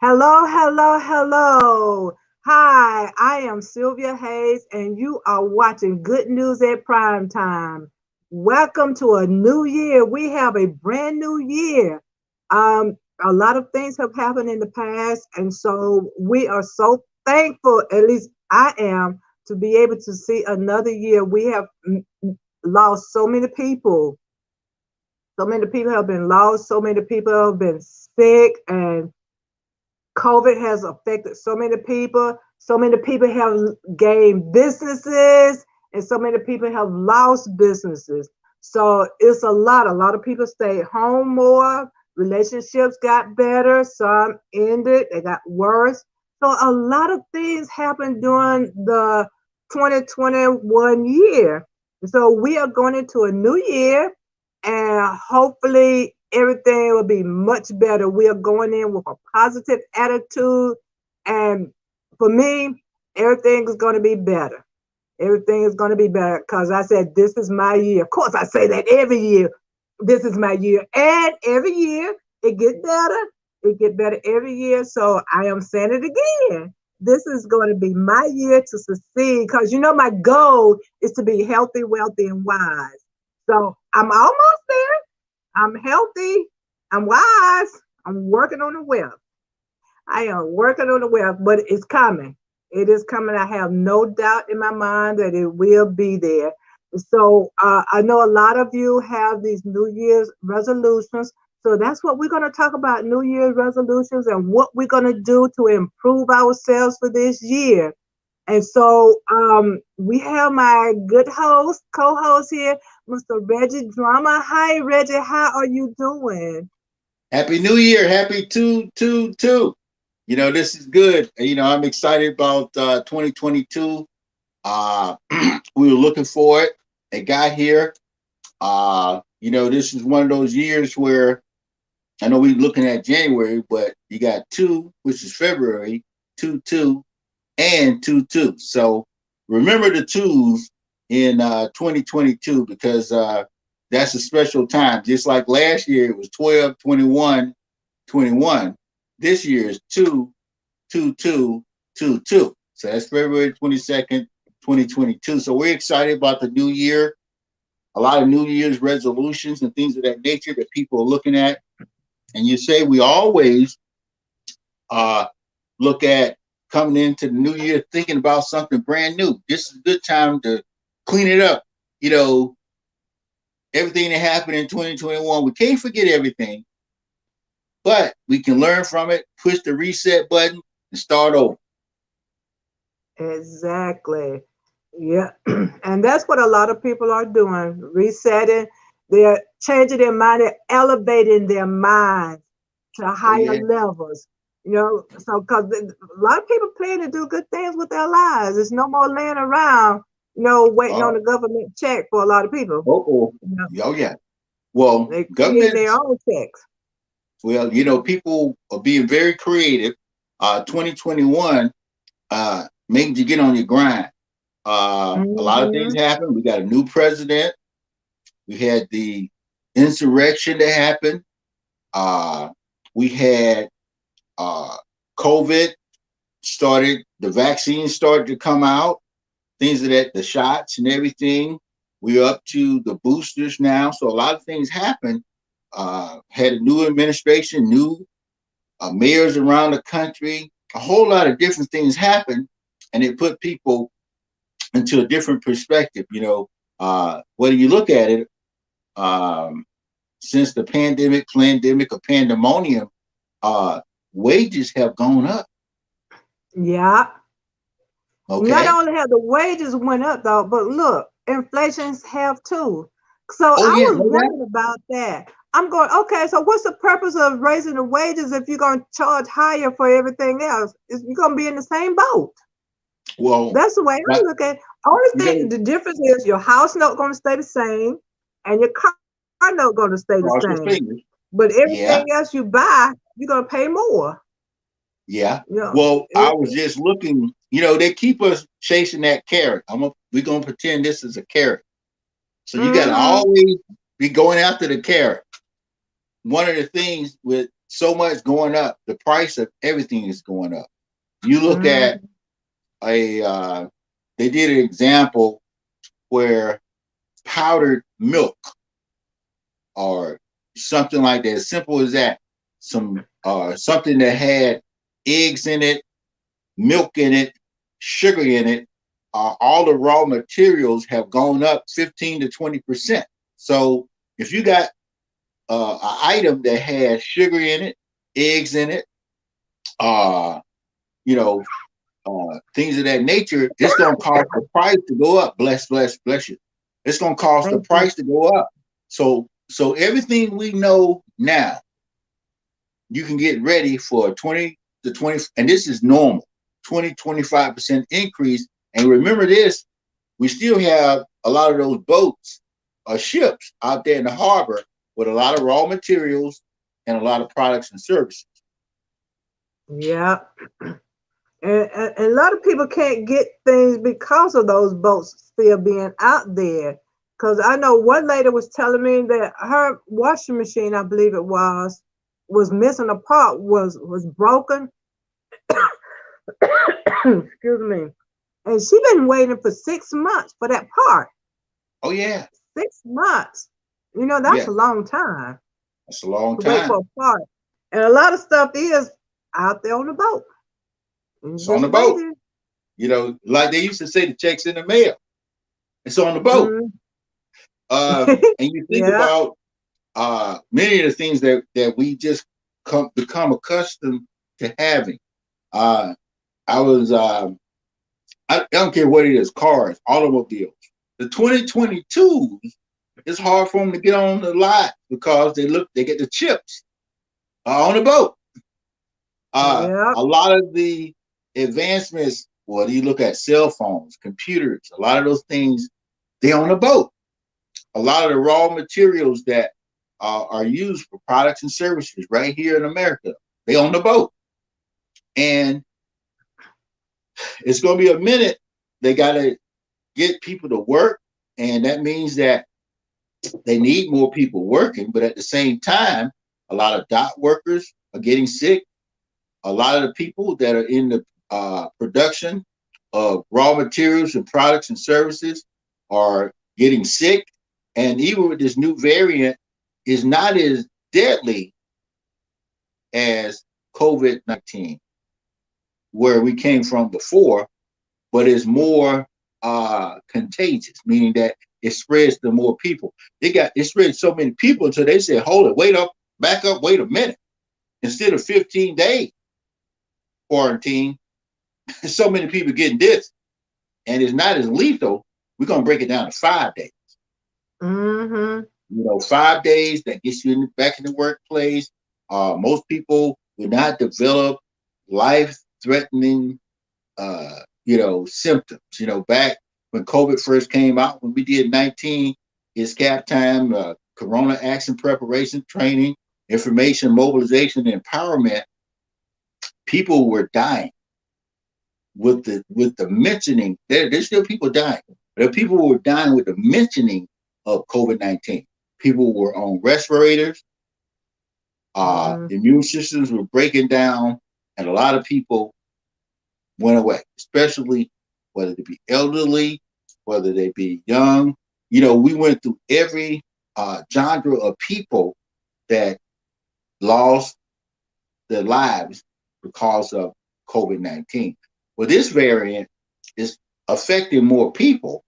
Hello, hello, hello. Hi, I am Sylvia Hayes, and you are watching Good News at Primetime. Welcome to a new year. We have a brand new year. A lot of things have happened in the past, and so we are so thankful, at least I am, to be able to see another year. We have lost so many people. So many people have been lost, so many people have been sick, and COVID has affected so many people. So many people have gained businesses, and so many people have lost businesses. So it's a lot. A lot of people stayed home more. Relationships got better. Some ended. They got worse. So a lot of things happened during the 2021 year. So we are going into a new year, and hopefully everything will be much better. We are going in with a positive attitude, and for me, everything is going to be better. Everything is going to be better because I said this is my year. Of course, I say that every year. This is my year, and every year it gets better. It gets better every year. So I am saying it again. This is going to be my year to succeed because my goal is to be healthy, wealthy, and wise. So I'm almost there. I'm healthy. I'm wise. I'm working on the wealth. I am working on the wealth, but it's coming. It is coming. I have no doubt in my mind that it will be there. So I know a lot of you have these New Year's resolutions. So that's what we're going to talk about, New Year's resolutions and what we're going to do to improve ourselves for this year. And so we have my good host, co-host here, Mr. Reggie Drama. Hi, Reggie. How are you doing? Happy New Year. Happy 222. This is good. I'm excited about 2022. We were looking for it. It got here. This is one of those years where I know we're looking at January, but you got two, which is February, 2 2, and 2 2. So remember the twos in 2022 because that's a special time. Just like last year, it was 12, 21, 21. This year is 2, 2, 2, 2, 2. So that's February 22nd, 2022. So we're excited about the new year. A lot of New Year's resolutions and things of that nature that people are looking at. And you say we always uh, look at coming into the new year thinking about something brand new. This is a good time to clean it up. You know, everything that happened in 2021, we can't forget everything, but we can learn from it, push the reset button, and start over. Exactly. Yeah. And that's what a lot of people are doing, resetting. They're changing their mind, they're elevating their minds to Oh, higher yeah. levels. So because a lot of people plan to do good things with their lives. There's no more laying around, waiting on Oh, the government check for a lot of people. oh, You know, oh, yeah. Well, they're creating their governments, own checks. people are being very creative. 2021 made you get on your grind. A lot of things Hmm. happened. We got a new president. We had the insurrection that happened. Uh, we had uh, COVID started. The vaccine started to come out. Things of that, the shots and everything. We're up to the boosters now. So a lot of things happened. Had a new administration, new mayors around the country. A whole lot of different things happened, and it put people into a different perspective. Whether you look at it, um, since the pandemic or pandemonium, uh, wages have gone up. Yeah. Not Okay. only have the wages went up though, but look, inflation's have too. So Oh I yeah, was no doubt. wondering about that. I'm going, okay, so what's the purpose of raising the wages if you're going to charge higher for everything else? You're going to be in the same boat. Well, That's the way I now look at it. Only you thing, know, the difference is your house note going to stay the same and your car note going to stay the cross same. your fingers. But everything Yeah, else you buy, you're going to pay more. yeah. You know, Well, I was it, just looking. They keep us chasing that carrot. We're gonna pretend this is a carrot. So you got to mm-hmm, always be going after the carrot. One of the things with so much going up. The price of everything is going up. You look at Mm, a they did an example where powdered milk or something like that, as simple as that, some something that had eggs in it, milk in it, sugar in it, all the raw materials have gone up 15 to 20%. So if you got an item that has sugar in it, eggs in it, uh, you know, things of that nature, it's going to cause the price to go up. Bless you. It's going to cause the thank you. price to go up. So everything we know now, you can get ready for a 20 to 20, and this is normal, 20, 25% increase. And remember this, we still have a lot of those boats or ships out there in the harbor with a lot of raw materials and a lot of products and services. Yeah. And a lot of people can't get things because of those boats still being out there. Because I know one lady was telling me that her washing machine, I believe it was missing a part, was broken. Excuse me. And she been waiting for 6 months for that part. Oh yeah, 6 months. That's yeah, a long time that's a long to wait time. for a part. And a lot of stuff is out there on the boat. It's on Just the boat. waiting. Like they used to say, the checks in the mail. It's on the boat. Mm. And you think Yeah. about many of the things that we just become accustomed to having. Uh, I was I don't care what it is, cars, automobiles. The 2022s, it's hard for them to get on the lot because they get the chips on the boat. Yep. A lot of the advancements, well, you look at cell phones, computers, a lot of those things, they're on the boat. A lot of the raw materials that are used for products and services right here in America, they on the boat. And it's going to be a minute. They got to get people to work. And that means that they need more people working. But at the same time, a lot of dock workers are getting sick. A lot of the people that are in the production of raw materials and products and services are getting sick. And even with this new variant, is not as deadly as COVID-19, where we came from before, but is more contagious, meaning that it spreads to more people. It spread so many people until they said, hold it, wait up, back up, wait a minute. Instead of 15 days quarantine, so many people getting this, and it's not as lethal. We're gonna break it down to 5 days. Mm-hmm. 5 days that gets you back in the workplace. Most people will not develop life-threatening, symptoms. Back when COVID first came out, when we did 19, is cap time, Corona action preparation training, information mobilization, and empowerment. People were dying with the mentioning. There's still people dying. But people were dying with the mentioning of COVID-19. People were on respirators. Mm-hmm. Immune systems were breaking down, and a lot of people went away, especially whether they be elderly, whether they be young. We went through every genre of people that lost their lives because of COVID-19. Well, this variant is affecting more people,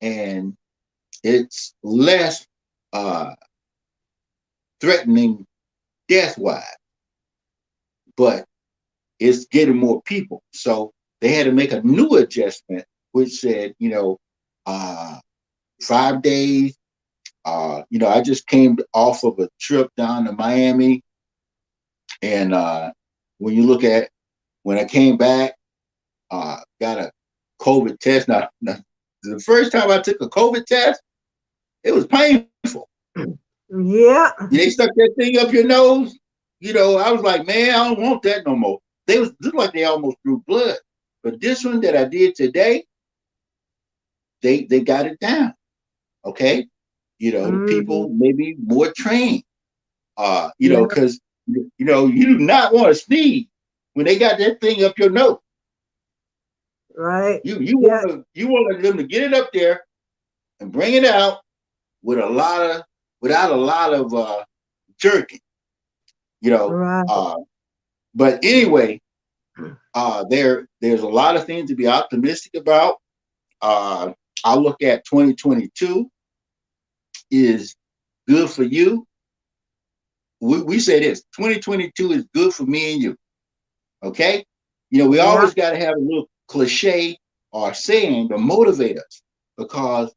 and it's less uh, threatening death-wise, but it's getting more people. So they had to make a new adjustment, which said, uh, 5 days. I just came off of a trip down to Miami, and when you look at when I came back, got a COVID test. Now, the first time I took a COVID test, it was painful. Yeah. They stuck that thing up your nose. I was like, man, I don't want that no more. They looked like they almost drew blood. But this one that I did today, they got it down. Okay. The Mm-hmm. people maybe more trained. Yeah. Because You do not want to sneeze when they got that thing up your nose. Right. You Yeah. want them to get it up there and bring it out with a lot of without a lot of jerking. You know. Right. But anyway, there's a lot of things to be optimistic about. Uh, I look at 2022 is good for you. We say this: 2022 is good for me and you. Okay, we Yeah. always got to have a little cliche or saying to motivate us because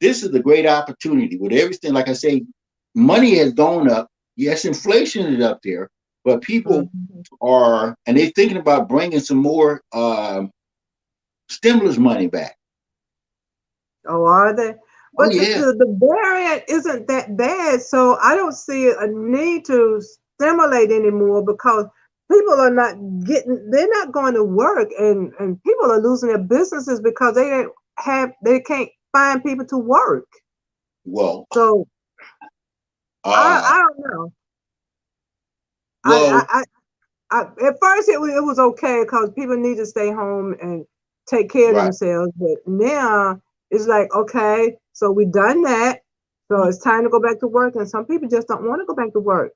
this is a great opportunity with everything. Like I say, money has gone up. Yes, inflation is up there, but people Mhm. and they're thinking about bringing some more stimulus money back. Oh, are they? Oh But the, yeah. the, the variant isn't that bad, so I don't see a need to stimulate anymore because people are not they're not going to work, and people are losing their businesses because they can't find people to work. Well, So uh, I don't know. well, I, at first it was okay because people need to stay home and take care of right. themselves. But now it's like, okay, so we done that. So it's time to go back to work. And some people just don't want to go back to work.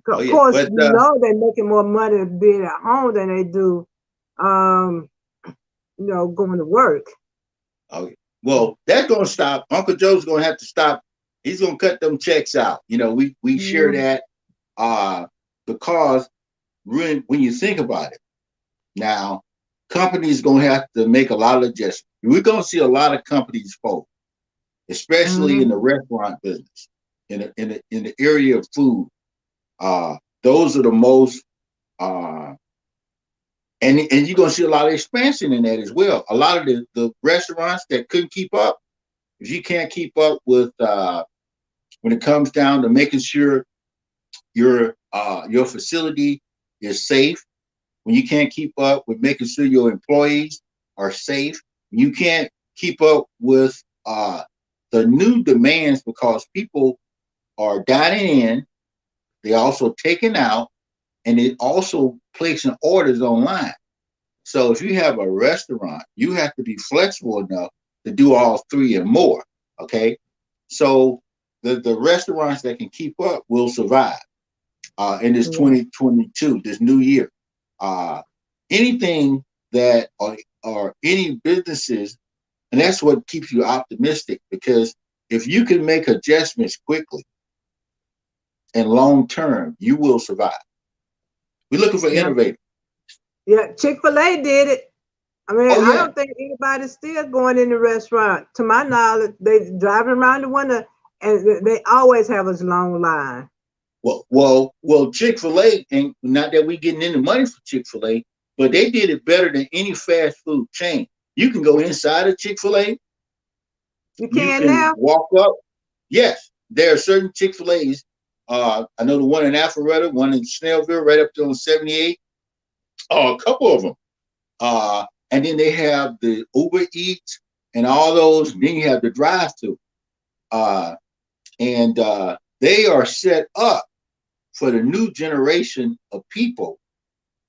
Oh Of yeah, course, but they're making more money being at home than they do, um, going to work. oh, yeah. Well, that's gonna stop. Uncle Joe's gonna have to stop. He's gonna cut them checks out. We share Mhm. that uh, because when you think about it, now companies gonna have to make a lot of adjustments. We're gonna see a lot of companies fold, especially in the Mhm. restaurant business, in the area of food. Those are the most uh, and you're gonna see a lot of expansion in that as well. A lot of the restaurants that couldn't keep up, if you can't keep up with when it comes down to making sure your facility is safe, when you can't keep up with making sure your employees are safe, you can't keep up with the new demands because people are dining in, they also taking out, and they also placing orders online. So if you have a restaurant, you have to be flexible enough to do all three and more. Okay. So the restaurants that can keep up will survive in this Yeah. 2022, this new year. Uh, anything that or any businesses, and that's what keeps you optimistic because if you can make adjustments quickly and long term, you will survive. We're looking for Yeah. innovators. Yeah. Chick-fil-A did it. I mean, Oh I yeah. don't think anybody's still going in the restaurant. To my knowledge, they driving around the window, and they always have a long line. Well, Chick Fil A, and not that we getting any money for Chick Fil A, but they did it better than any fast food chain. You can go inside of Chick Fil A. You You can can now? walk up. Yes, there are certain Chick Fil A's. I know the one in Alpharetta, one in Snellville, right up there on 78. Oh, a couple of them. And then they have the Uber Eats and all those. Then you have the drive-through, uh, and they are set up for the new generation of people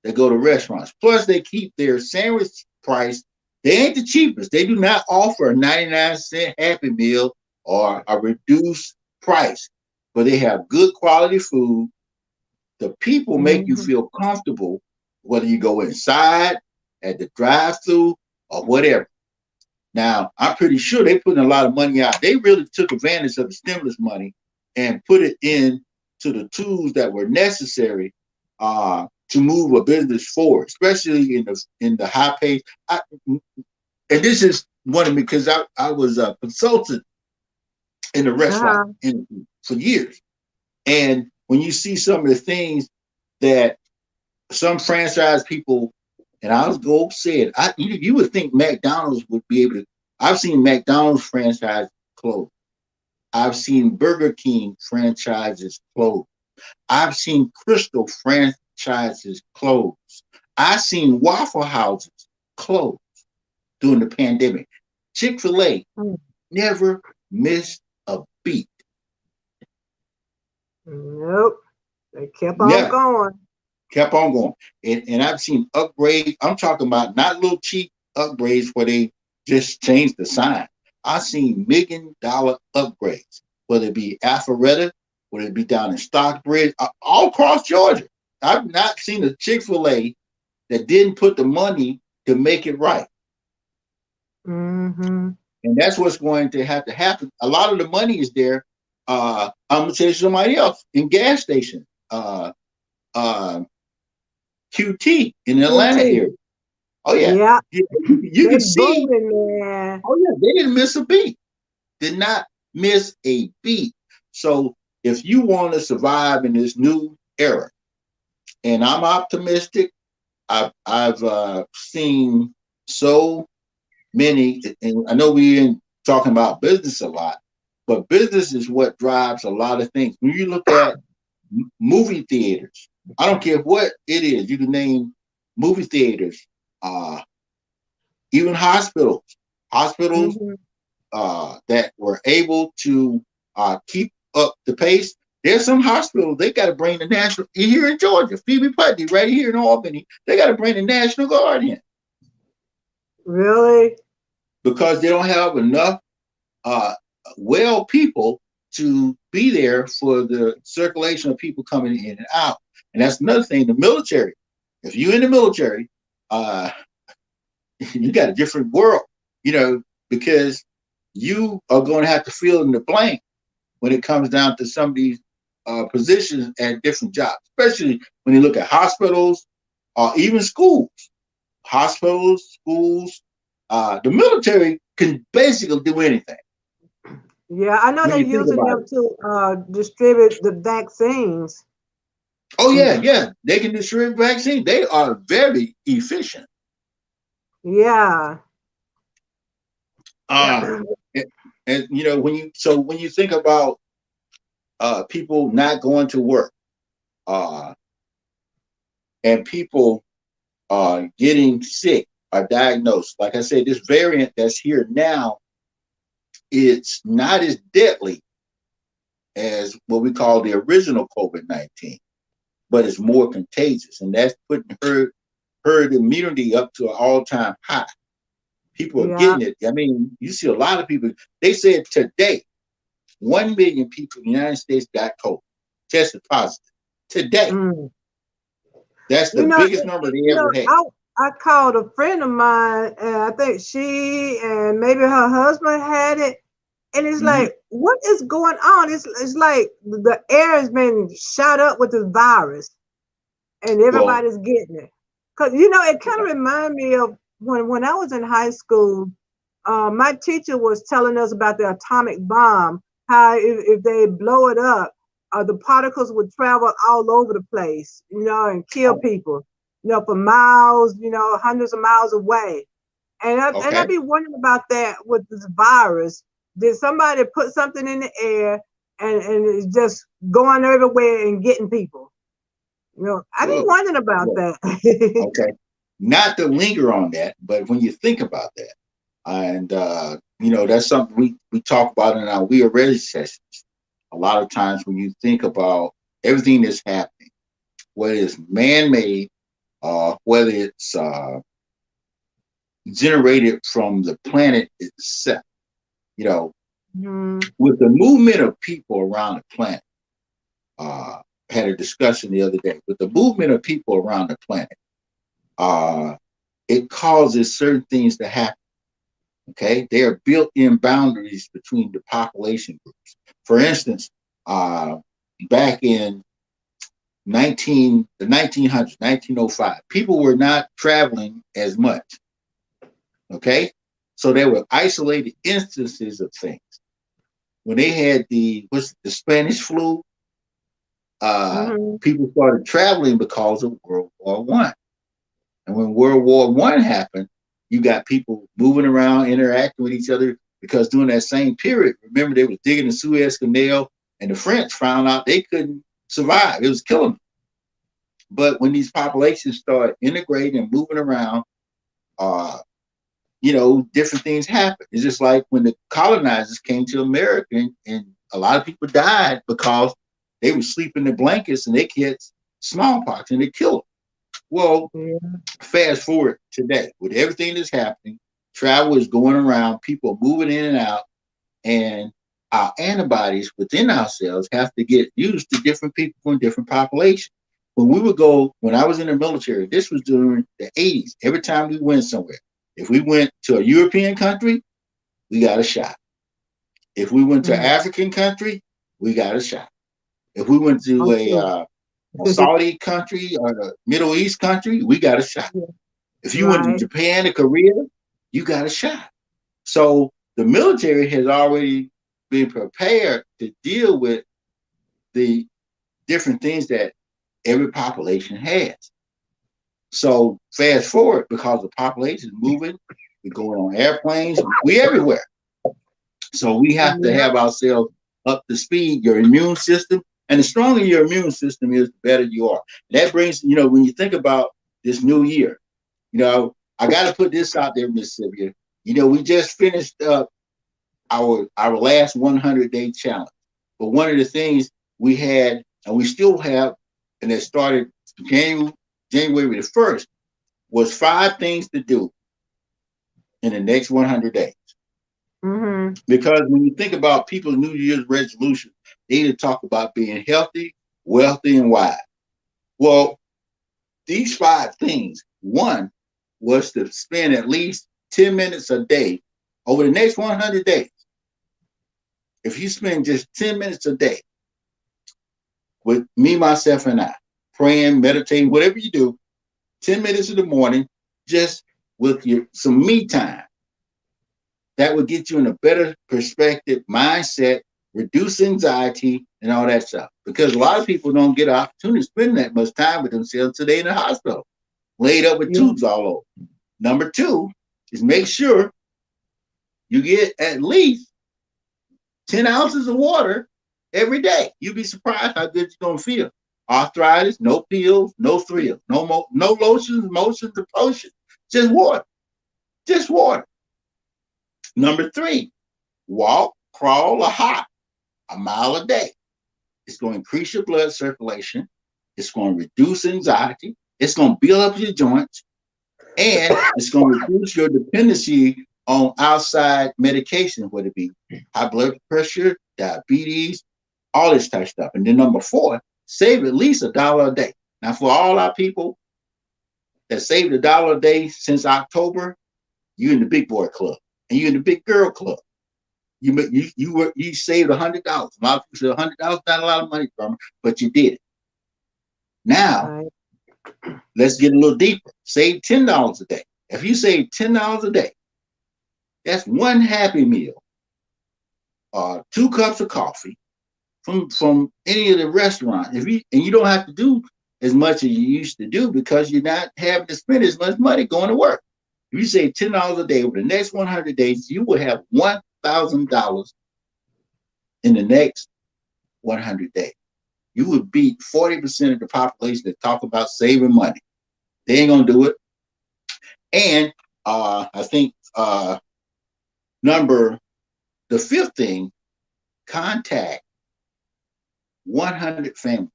that go to restaurants. Plus, they keep their sandwich price. They ain't the cheapest. They do not offer a 99-cent Happy Meal or a reduced price, but they have good quality food. The people make you Hmm. feel comfortable, whether you go inside, at the drive-through, or whatever. Now, I'm pretty sure they putting a lot of money out. They really took advantage of the stimulus money and put it in to the tools that were necessary to move a business forward, especially in the high pace. And this is one of me because I was a consultant in the restaurant Uh-huh. industry for years, and when you see some of the things that some franchise people, and I was go say it. You would think McDonald's would be able to. I've seen McDonald's franchise close. I've seen Burger King franchises close. I've seen Crystal franchises close. I've seen Waffle Houses close during the pandemic. Chick-fil-A Mm. never missed a beat. Nope. They kept on Yeah, going. kept on going. And I've seen upgrades. I'm talking about not little cheap upgrades where they just changed the sign. I've seen $1 million upgrades, whether it be Alpharetta, whether it be down in Stockbridge, all across Georgia. I've not seen a Chick-fil-A that didn't put the money to make it right. Mm-hmm. And that's what's going to have to happen. A lot of the money is there. I'm gonna tell you somebody else in gas station, uh, QT in the Atlanta QT. area. Oh yeah, Yeah, you they can see. booming, man. Oh yeah, they didn't miss a beat. Did not miss a beat. So if you want to survive in this new era, and I'm optimistic, I've seen so many, and I know we ain't talking about business a lot, but business is what drives a lot of things. When you look at movie theaters, I don't care what it is, you can name movie theaters, uh, even hospitals Mm-hmm. that were able to keep up the pace. There's some hospitals they got to bring the national here in Georgia, Phoebe Putney, right here in Albany. They got to bring the National Guard in Really? because they don't have enough uh, well people to be there for the circulation of people coming in and out. And that's another thing. The military, if you're in the military, uh, you got a different world, because you are going to have to fill in the blank when it comes down to some of these positions at different jobs, especially when you look at hospitals or even schools. Hospitals, schools, the military can basically do anything Yeah, I know when they're you think using about them it. to distribute the vaccines. Oh yeah, Mm. yeah, they can distribute vaccines. They are very efficient. Yeah. Uh, and, and when you think about people not going to work, uh, and people getting sick or diagnosed. Like I said, this variant that's here now, it's not as deadly as what we call the original COVID-19, but it's more contagious. And that's putting herd immunity up to an all-time high. People are Yeah. getting it. I mean, you see a lot of people. They said today, 1 million people in the United States got COVID, tested positive. Today, Mm. that's the You know, biggest number they you know, ever had. I called a friend of mine, and I think she and maybe her husband had it, and it's Mm-hmm. like, what is going on? It's like the air has been shot up with this virus, and Well, everybody's getting it. Cause it kind of reminded me of when I was in high school. My teacher was telling us about the atomic bomb. How if they blow it up, the particles would travel all over the place, and kill oh, people, for miles, hundreds of miles away. And I okay. be wondering about that with this virus. Did somebody put something in the air and it's just going everywhere and getting people? I be Look, wondering about look. that. Okay. Not to linger on that, but when you think about that, and that's something we talk about in our We Are Ready sessions. A lot of times when you think about everything that's happening, whether it's man-made, whether it's generated from the planet itself, you know, Mhm. with the movement of people around the planet, uh, had a discussion the other day. With the movement of people around the planet, uh, it causes certain things to happen. Okay, there are built-in boundaries between the population groups. For instance, uh, back in the 1900s, 1905, people were not traveling as much. Okay, so there were isolated instances of things. When they had the Spanish flu, Mhm. people started traveling because of World War One. And when World War One happened, you got people moving around, interacting with each other because during that same period, remember they were digging the Suez Canal, and the French found out they couldn't survive; it was killing them. But when these populations started integrating and moving around, uh, different things happened. It's just like when the colonizers came to America, and a lot of people died because they would sleep in the blankets and they catch smallpox and they kill them. Well, Yeah. fast forward today with everything that's happening, travel is going around, people are moving in and out, and our antibodies within ourselves have to get used to different people from different populations. When I was in the military, this was during the 80s. Every time we went somewhere, if we went to a European country, we got a shot. If we went to an Mm. African country, we got a shot. If we went to I'm sure. a Saudi country or a Middle East country, we got a shot. Yeah. If you went to Right. Japan or Korea, you got a shot. So the military has already been prepared to deal with the different things that every population has. So fast forward, because the population is moving, we're going on airplanes, we everywhere. So we have to Yeah. have ourselves up to speed, your immune system. And the stronger your immune system is, the better you are. That brings, when you think about this new year, I got to put this out there, Miss Sylvia. We just finished up our last 100-day challenge. But one of the things we had, and we still have, and it started January the 1st, was 5 things to do in the next 100 days. Mm-hmm. Because when you think about people's New Year's resolution, they either talk about being healthy, wealthy, and wise. Well, these 5 things, one was to spend at least 10 minutes a day over the next 100 days. If you spend just 10 minutes a day with me, myself, and I, praying, meditating, whatever you do, 10 minutes in the morning, just with some me time, that would get you in a better perspective, mindset, reduce anxiety, and all that stuff. Because a lot of people don't get an opportunity to spend that much time with themselves today in the hospital, laid up with Yeah. tubes all over. Number 2 is make sure you get at least 10 ounces of water every day. You'd be surprised how good you're going to feel. Arthritis, no pills, no thrills, no lotions, motions, or potions. Just water. Just water. Number 3, walk, crawl, or hop a mile a day. It's going to increase your blood circulation. It's going to reduce anxiety. It's going to build up your joints. And it's going to reduce your dependency on outside medication, whether it be high blood pressure, diabetes, all this type of stuff. And then number 4, save at least $1 a day. Now, for all our people that saved $1 a day since October, you in the big boy club and you in the big girl club. You saved $100. A lot of people say $100 not a lot of money from it, but you did it. Now, Right. let's get a little deeper. Save $10 a day. If you save $10 a day, that's one Happy Meal, 2 cups of coffee from any of the restaurants. You don't have to do as much as you used to do because you're not having to spend as much money going to work. If you save $10 a day over the next 100 days, you will have $1,000 in the next 100 days. You would beat 40% of the population that talk about saving money. They ain't gonna do it. And I think the 5th thing, contact 100 family.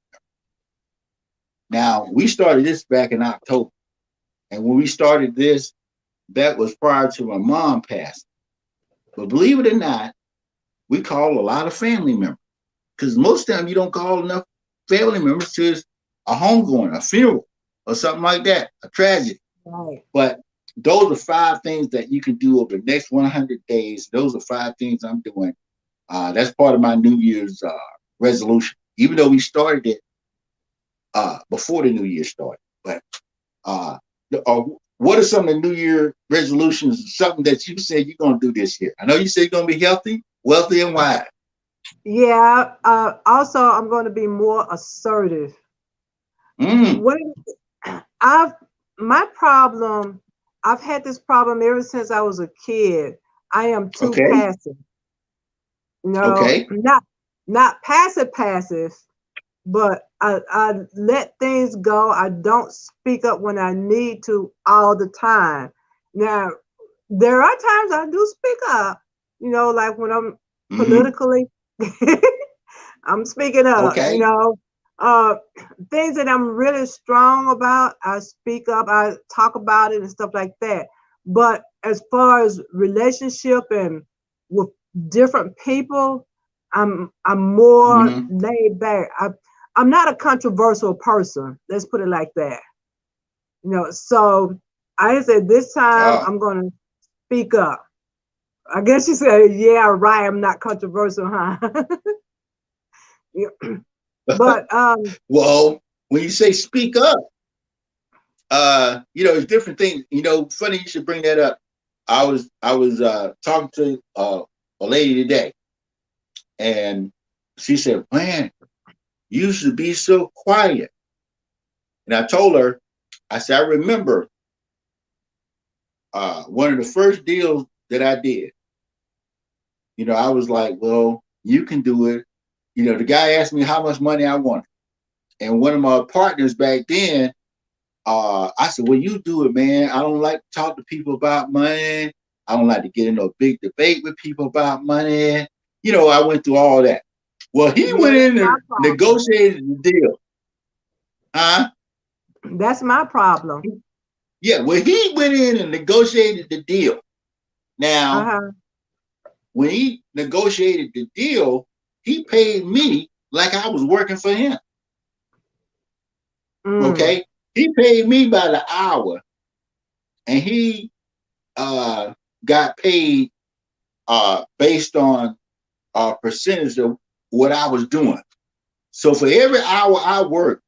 Now, we started this back in October. And when we started this, that was prior to my mom passing. But believe it or not, we call a lot of family members. Because most of the time you don't call enough family members to a homegoing, a funeral, or something like that, a tragedy. Right. But those are 5 things that you can do over the next 100 days. Those are 5 things I'm doing. That's part of my New Year's resolution, even though we started it before the New Year started. But what are some of the New Year resolutions, something that you said you're going to do this year? I know you said you're going to be healthy, wealthy, and wise. Yeah. Also, I'm going to be more assertive. Mm, When I've my problem, I've had this problem ever since I was a kid. I am too okay, passive. No, okay. not passive, but I let things go. I don't speak up when I need to all the time. Now, there are times I do speak up, like when I'm Mm-hmm. politically I'm speaking up, Okay. uh, things that I'm really strong about, I speak up, I talk about it and stuff like that. But as far as relationship and with different people, I'm more Mm-hmm. laid back. I'm not a controversial person. Let's put it like that. So I said this time Uh, I'm gonna speak up. I guess you said, yeah, right. I'm not controversial, huh? Yeah. But well, when you say speak up, it's different things. Funny you should bring that up. I was talking to a lady today, and she said, "Man, you used to be so quiet." And I told her, I said, I remember one of the first deals that I did. I was like, "Well, you can do it." The guy asked me how much money I wanted, and one of my partners back then, I said, "Well, you do it, man. I don't like to talk to people about money. I don't like to get into a big debate with people about money." I went through all that. Well, he yeah, went that's in my and problem. negotiated the deal. Huh? That's my problem. Yeah, well, he went in and negotiated the deal. Now, Uh-huh. when he negotiated the deal, he paid me like I was working for him. Mm. Okay? He paid me by the hour, and he uh, got paid based on a percentage of what I was doing. So for every hour I worked,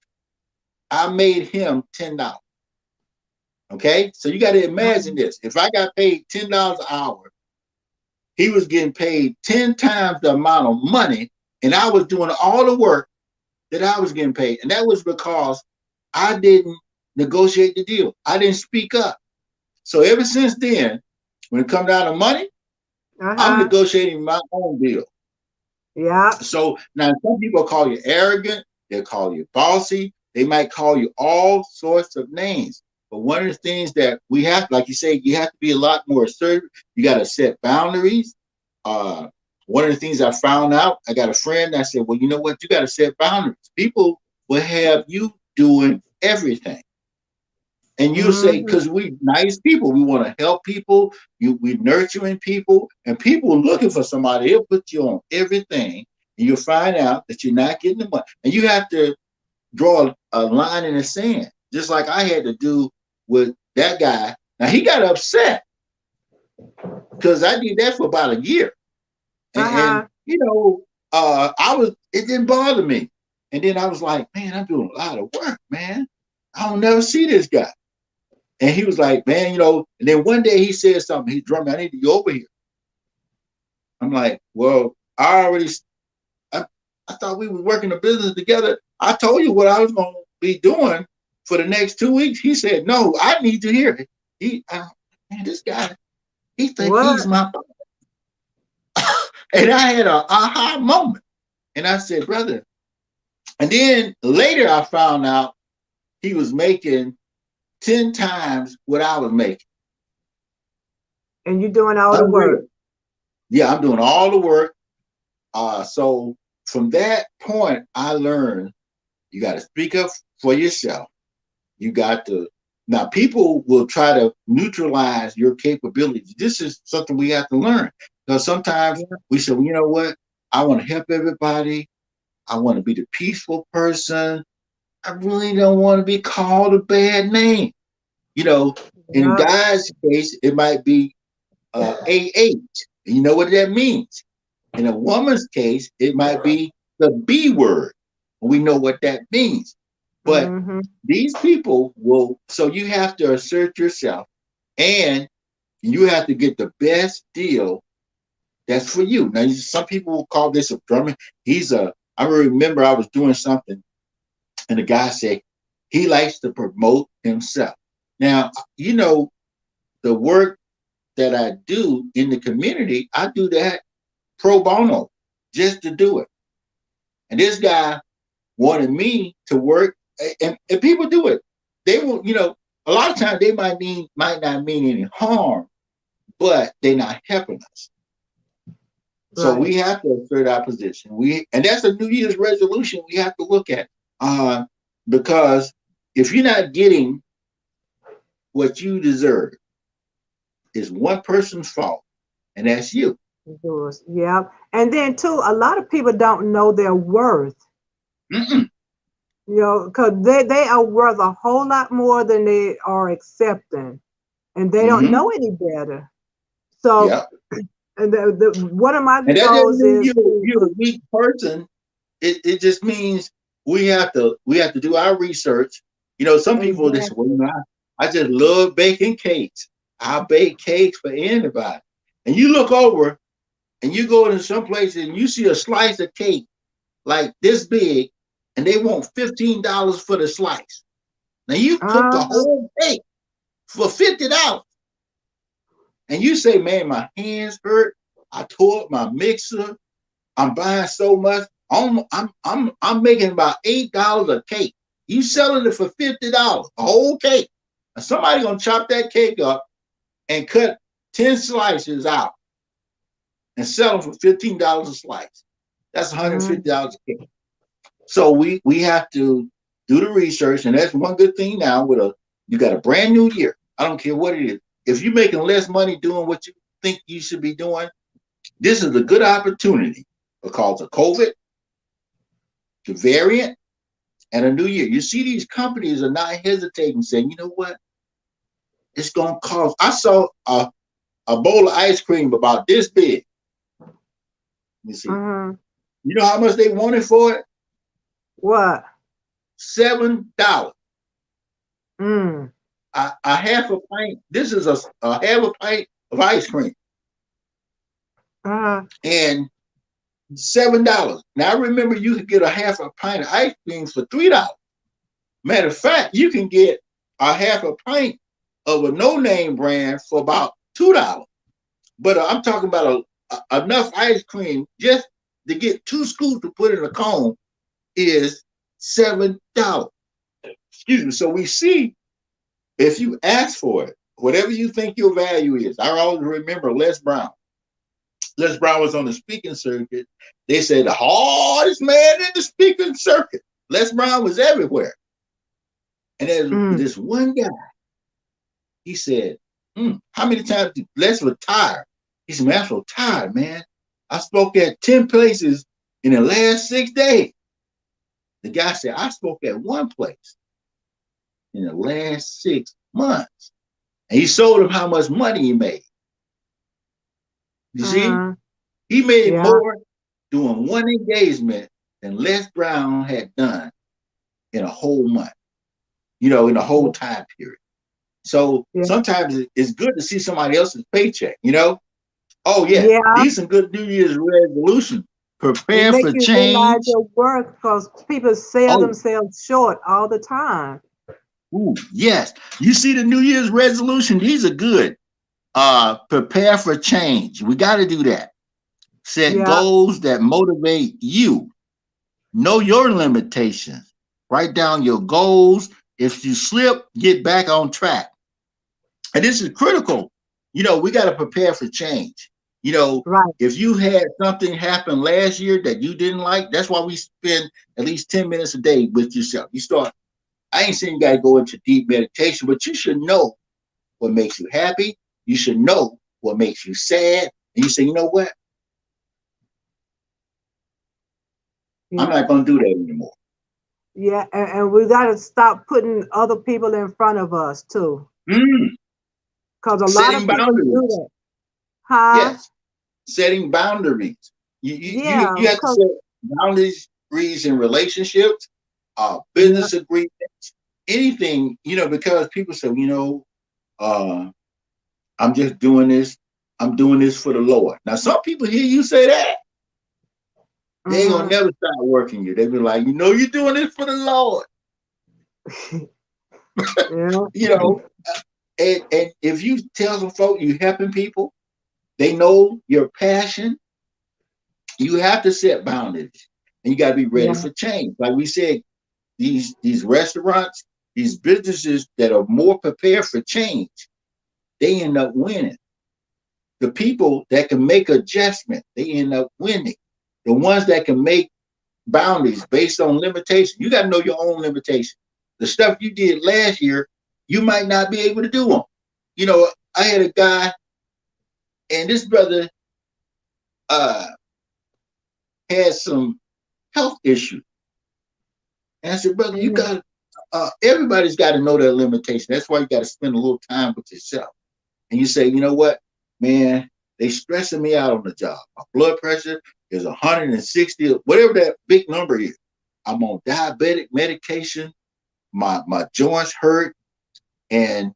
I made him $10. Okay, so you got to imagine this: if I got paid $10 an hour, he was getting paid 10 times the amount of money, and I was doing all the work that I was getting paid, and that was because I didn't negotiate the deal. I didn't speak up. So ever since then, when it comes down to money, I'm Uh-huh. negotiating my own deal. Yeah. So now some people call you arrogant, they'll call you bossy, they might call you all sorts of names. But one of the things that we have, like you say, you have to be a lot more assertive. You got to set boundaries. Uh, One of the things I found out, I got a friend that said, well, you know what? You got to set boundaries. People will have you doing everything. And you say, Mm-hmm. because we nice people, we want to help people, we nurturing people, and people looking for somebody. They'll put you on everything, and you'll find out that you're not getting the money. And you have to draw a line in the sand, just like I had to do with that guy. Now he got upset because I did that for about a year, and Uh-huh. it didn't bother me. And then I was like, man, I'm doing a lot of work, man. I don't never see this guy. And he was like, man, and then one day he said something. He drummed me, I need to go over here. I'm like, well, I, I thought we was working the business together. I told you what I was going to be doing for the next 2 weeks. He said, no, I need to hear it. Man, this guy, he think he's What? my boss. And I had an aha moment. And I said, brother. And then later I found out he was making 10 times what I was making. And you doing all the work. Unreal. Yeah, I'm doing all the work. So from that point, I learned you got to speak up for yourself. You got to, now people will try to neutralize your capabilities. This is something we have to learn because sometimes Yeah. we say, well, you know what? I want to help everybody. I want to be the peaceful person. I really don't want to be called a bad name. You know, in Yeah. Guy's case, it might be AH. And you know what that means? In a woman's case, it might be the B word. We know what that means. But Mm-hmm. these people will, so you have to assert yourself and you have to get the best deal that's for you. Now, some people will call this a drummer. I remember I was doing something and the guy said he likes to promote himself. Now, the work that I do in the community, I do that pro bono just to do it. And this guy wanted me to work, and people do it. They will, a lot of times they might not mean any harm, but they're not helping us. So Right. we have to assert our position. And that's a New Year's resolution we have to look at. Uh, because if you're not getting what you deserve, it's one person's fault, and that's you. Yours. Yeah. And then too, a lot of people don't know their worth. Mm-mm. Because they are worth a whole lot more than they are accepting, and they don't Mm-hmm. know any better. So, Yeah. and one of my And that doesn't goals mean is you're a weak person. It just means we have to do our research. Some people they say, well, exactly. I just love baking cakes. I bake cakes for anybody. And you look over and you go into some places and you see a slice of cake like this big, and they want $15 for the slice. Now you cook the Uh, whole cake for $50, and you say, "Man, my hands hurt. I tore up my mixer. I'm buying so much. I'm making about $8 a cake. You selling it for $50, a whole cake. And somebody gonna chop that cake up and cut 10 slices out and sell them for $15 a slice. That's mm, $150 a cake. So we have to do the research, and that's one good thing now. You got a brand new year. I don't care what it is. If you're making less money doing what you think you should be doing, this is a good opportunity because of COVID, the variant, and a new year. You see, these companies are not hesitating, saying, you know what, it's gonna cost. I saw a bowl of ice cream about this big. You see, mm, you know how much they wanted for it? what? $7. Mm, A half a pint. This is a half a pint of ice cream uh, and $7. Now I remember you could get a half a pint of ice cream for $3. Matter of fact, you can get a half a pint of a no name brand for about $2. But I'm talking about enough ice cream just to get 2 scoops to put in a cone is $7. Excuse me. So we see if you ask for it, whatever you think your value is. I always remember Les Brown. Les Brown was on the speaking circuit. They said the hardest man in the speaking circuit. Les Brown was everywhere. And there's mm, this one guy, he said, how many times did Les retire? He said, man, I'm so tired, man. I spoke at 10 places in the last 6 days. The guy said, I spoke at one place in the last 6 months. And he sold him how much money he made. You see, uh, he made yeah, more doing one engagement than Les Brown had done in a whole month, in the whole time period. So yeah, sometimes it's good to see somebody else's paycheck. Oh, yeah, yeah. these are good New Year's resolutions. It Prepare make for you realize change. your worth because people sell Oh, themselves short all the time. ooh, yes. You see the New Year's resolution, these are good. Prepare for change. We got to do that. Set Yeah. goals that motivate you. Know your limitations. Write down your goals. If you slip, get back on track. And this is critical. We got to prepare for change. Right. If you had something happen last year that you didn't like, that's why we spend at least 10 minutes a day with yourself. I ain't saying you got to go into deep meditation, but you should know what makes you happy. You should know what makes you sad. And you say, you know what? I'm Yeah. not going to do that anymore. Yeah. And we got to stop putting other people in front of us too. Mm, Because a lot setting of people do boundaries. that. Huh? Yes, setting boundaries. You Yeah. have to Because, set boundaries in relationships, yeah. business agreements, anything, because people say, uh, I'm just doing this. I'm doing this for the Lord. Now, some people hear you say that, they ain't gonna Hmm. never start working you. They be like, you're doing this for the Lord. Yeah. You know, and if you tell some folk you helping people, they know your passion. You have to set boundaries, and you got to be ready Yeah. for change. Like we said, these restaurants, these businesses that are more prepared for change, they end up winning the people that can make adjustment, they end up winning. The ones that can make boundaries based on limitation. You got to know your own limitation. The stuff you did last year, you might not be able to do them. You know, I had a guy, and this brother uh, had some health issues. And I said, brother, you Amen. got everybody's got to know their limitation. That's why you got to spend a little time with yourself. And you say, you know what, man, they stressing me out on the job. My blood pressure is 160, whatever that big number is. I'm on diabetic medication. My joints hurt, and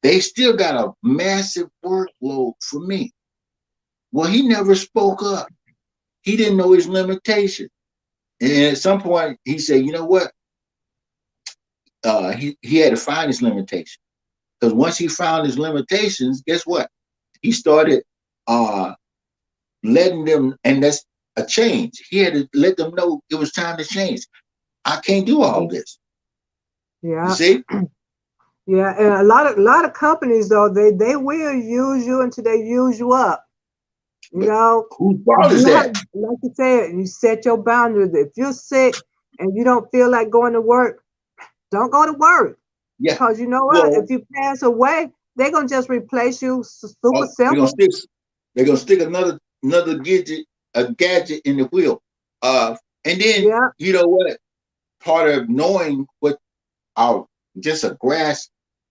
they still got a massive workload for me. Well, he never spoke up. He didn't know his limitation. And at some point, he said, you know what? He had to find his limitation. Because once he found his limitations, guess what? He started uh, letting them, and that's a change. He had to let them know it was time to change. I can't do all this. You Yeah. see? Yeah. And a lot of companies though, they will use you until they use you up. You But know, whose but fault is you have, that? like you said, you set your boundaries. If you're sick and you don't feel like going to work, don't go to work. Yeah. Because you know what? If Well, you pass away, they're gonna just replace you super oh, they're gonna simple. stick. They're gonna stick another gadget in the wheel. And then Yeah. you know what? Part of knowing what our just a grasp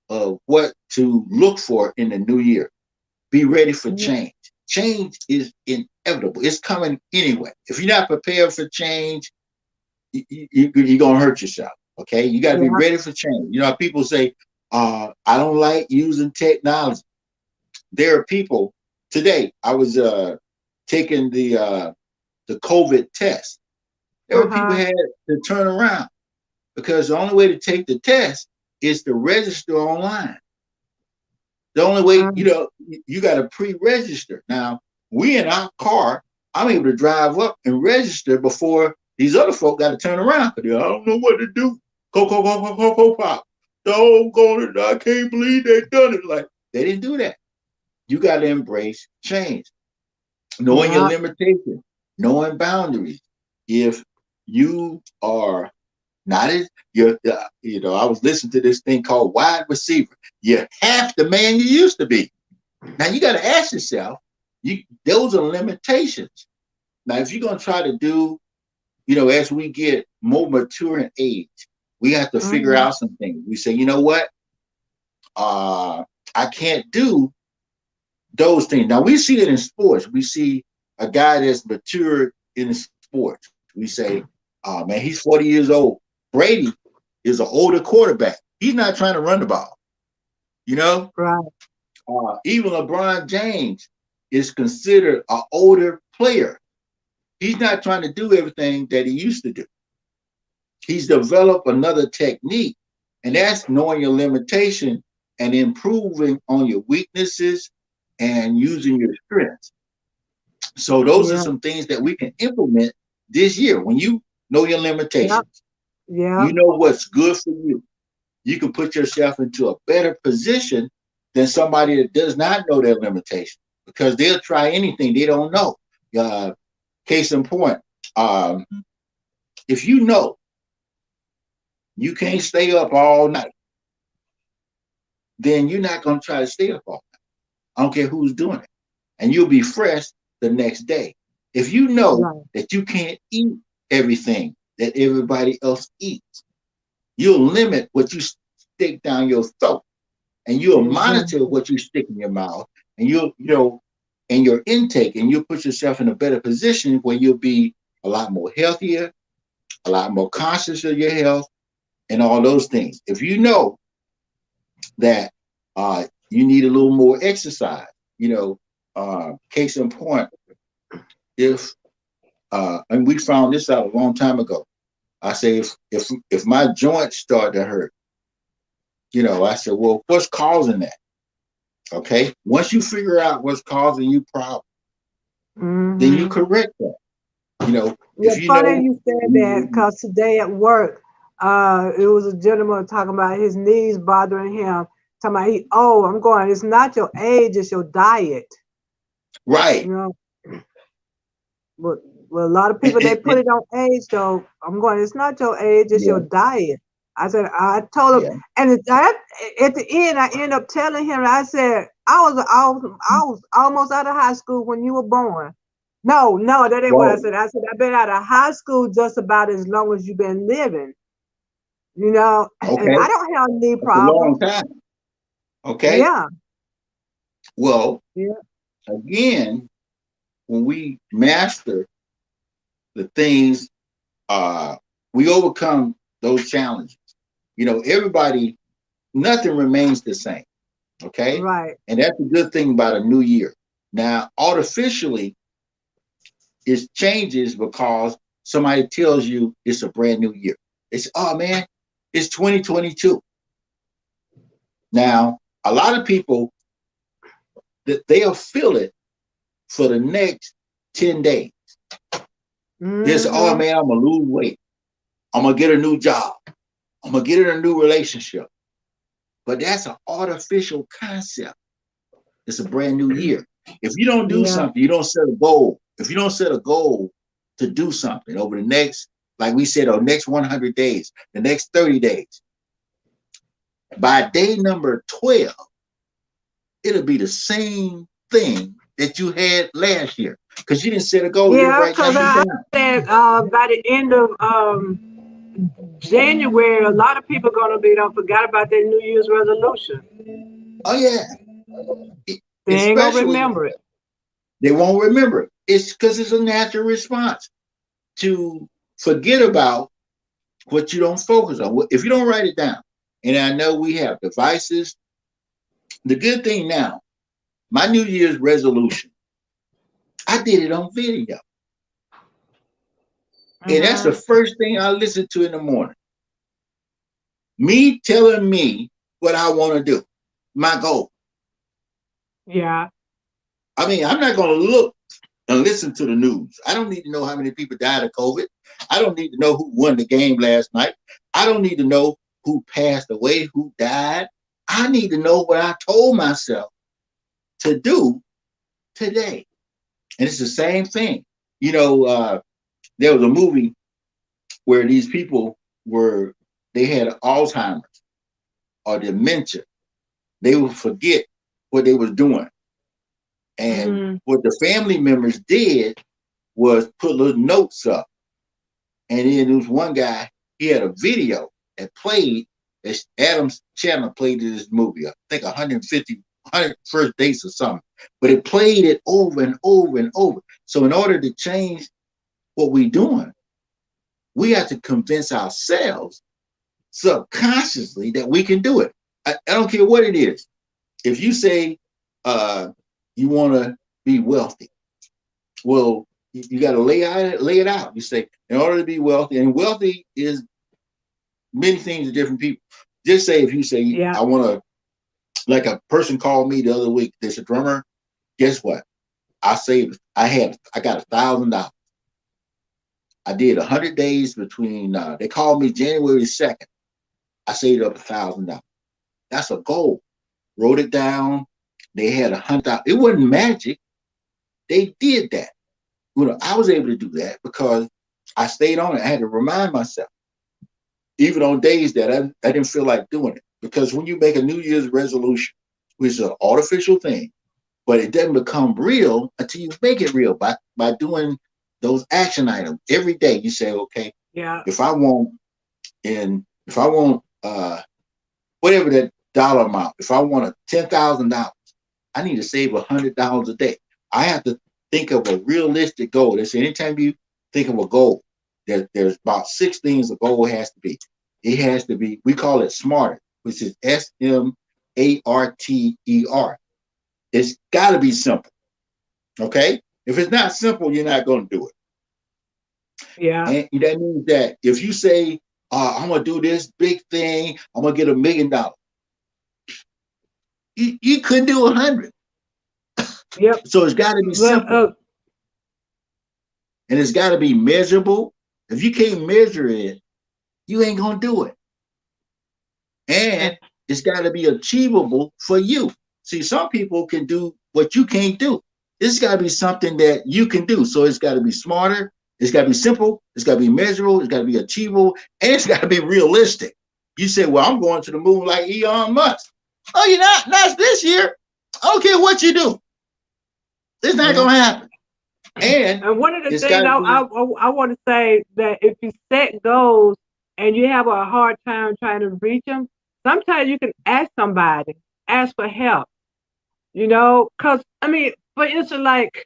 of what to look for in the new year. Be ready for Yeah. change. Change is inevitable. It's coming anyway. If you're not prepared for change, you're gonna hurt yourself. Okay, you got to be Yeah. ready for change. You know, people say, "I don't like using technology." There are people today. I was taking the COVID test. There were people Uh-huh. who had to turn around because the only way to take the test is to register online. The only way, Um, you got to pre-register. Now, we in our car, I'm able to drive up and register before these other folk got to turn around because I don't know what to do. Pop. Don't go to, I can't believe they done it. Like, they didn't do that. You got to embrace change, knowing your yeah. limitations, knowing boundaries. If you are not as I was listening to this thing called wide receiver. You're half the man you used to be. Now you got to ask yourself, those are limitations. Now, if you're gonna try to do, as we get more mature in age, we have to figure Hmm. out some things. We say, you know what? Uh, I can't do those things. Now we see it in sports. We see a guy that's matured in sports. We say, man, he's 40 years old. Brady is an older quarterback. He's not trying to run the ball. You know, Right. even LeBron James is considered an older player. He's not trying to do everything that he used to do. He's developed another technique, and that's knowing your limitation and improving on your weaknesses and using your strengths. So those are Yeah. some things that we can implement this year. When you know your Yeah. limitations, Yeah. you know what's good for you can put yourself into a better position than somebody that does not know their limitation because they'll try anything they don't know. Uh, Case in point, um, if you know you can't stay up all night, then you're not going to try to stay up all night. I don't care who's doing it. And you'll be fresh the next day. If you know Right. that you can't eat everything that everybody else eats, you'll limit what you stick down your throat and you'll monitor Exactly. what you stick in your mouth and and your intake, and you'll put yourself in a better position where you'll be a lot more healthier, a lot more conscious of your health and all those things. If you know that you need a little more exercise, case in point, if and we found this out a long time ago. I say if my joints start to hurt, I said, well, what's causing that? Okay. Once you figure out what's causing you problems, then you Hmm. correct that. You know, Yeah, if you funny know, you said that because today at work, it was a gentleman talking about his knees bothering him. Talking about I'm going, it's not your age, it's your diet. Right. You know, but well, a lot of And, people they and, put and it on age though. I'm going. It's not your age. It's your yeah, diet. I said. I told him, yeah. and at the end, I ended up telling him. I said, I was almost out of high school when you were born. No, no, that ain't what I Well, said. I said I've been out of high school just about as long as you've been living. You know, and okay. I don't have knee That's a problems. long time. Okay. Yeah, Well, yeah, again, when we master the things, uh, we overcome those challenges. You know, everybody, nothing remains the same. Okay. right. And that's a good thing about a new year. Now, artificially, it changes because somebody tells you it's a brand new year. It's, oh man, it's 2022. Now, a lot of people that they'll feel it for the next 10 days. They'll say, oh Mm-hmm. man, I'm gonna lose weight. I'm gonna get a new job. I'm gonna get in a new relationship. But that's an artificial concept. It's a brand new year. If you don't do Yeah, something, you don't set a goal. If you don't set a goal to do something over the next, like we said, or next 100 days, the next 30 days, by day number 12, it'll be the same thing that you had last year because you didn't set a goal. You didn't yeah. write Because nothing I down. said by the end of January, a lot of people gonna be done forgot about their New Year's resolution. Oh, yeah. They ain't gonna Especially, remember it. they won't remember it. It's because it's a natural response to forget about what you don't focus on. If you don't write it down, and I know we have devices, the good thing now, my New Year's resolution, I did it on video. And that's the Hmm. first thing I listen to in the morning. Me telling me what I want to do, my goal. Yeah, I mean, I'm not going to look and listen to the news. I don't need to know how many people died of COVID. I don't need to know who won the game last night. I don't need to know who passed away, who died. I need to know what I told myself to do today. And it's the same thing. You know, there was a movie where these people were, they had Alzheimer's or dementia. They would forget what they was doing. And hmm, what the family members did was put little notes up. And then there was one guy, he had a video that played, as Adam's channel played this movie, I think 150, 100 first dates or something. But it played it over and over and over. So in order to change what we're doing, we have to convince ourselves subconsciously that we can do it. I don't care what it is. If you say uh, you want to be wealthy, well, you got to lay it out. You say, in order to be wealthy, and wealthy is many things to different people. Just say if you say, yeah. I want to, like a person called me the other week, there's a drummer. Guess what? I got $1,000. I did 100 days between. They called me January 2nd. I saved up $1,000. That's a goal. Wrote it down. They had 100. It wasn't magic. They did that. You know, I was able to do that because I stayed on it. I had to remind myself, even on days that I didn't feel like doing it. Because when you make a New Year's resolution, which is an artificial thing, but it doesn't become real until you make it real by doing those action items every day. You say, okay, Yeah. if I want if I want whatever that dollar amount, if I want a $10,000, I need to save $100 a day. I have to think of a realistic goal. That's anytime you think of a goal, there's about six things a goal has to be. It has to be, we call it SMART, which is SMARTER. It's got to be simple. Okay? If it's not simple, you're not going to do it. Yeah. And that means that if you say, I'm going to do this big thing, I'm going to get $1 million, you couldn't do 100. Yep. So it's got to be Well, simple and it's got to be measurable. If you can't measure it, you ain't going to do it. And it's got to be achievable for you. See, some people can do what you can't do. It's got to be something that you can do. So it's got to be smarter. It's got to be simple. It's got to be measurable. It's got to be achievable. And it's got to be realistic. You say, well, I'm going to the moon like Elon Musk. Oh, you're not? Not this year. I don't care what you do. It's not Yeah. going to happen. And And one of the it's got things to be I want to say that if you set goals and you have a hard time trying to reach them, sometimes you can ask somebody, ask for help, you know, because I mean, for instance, like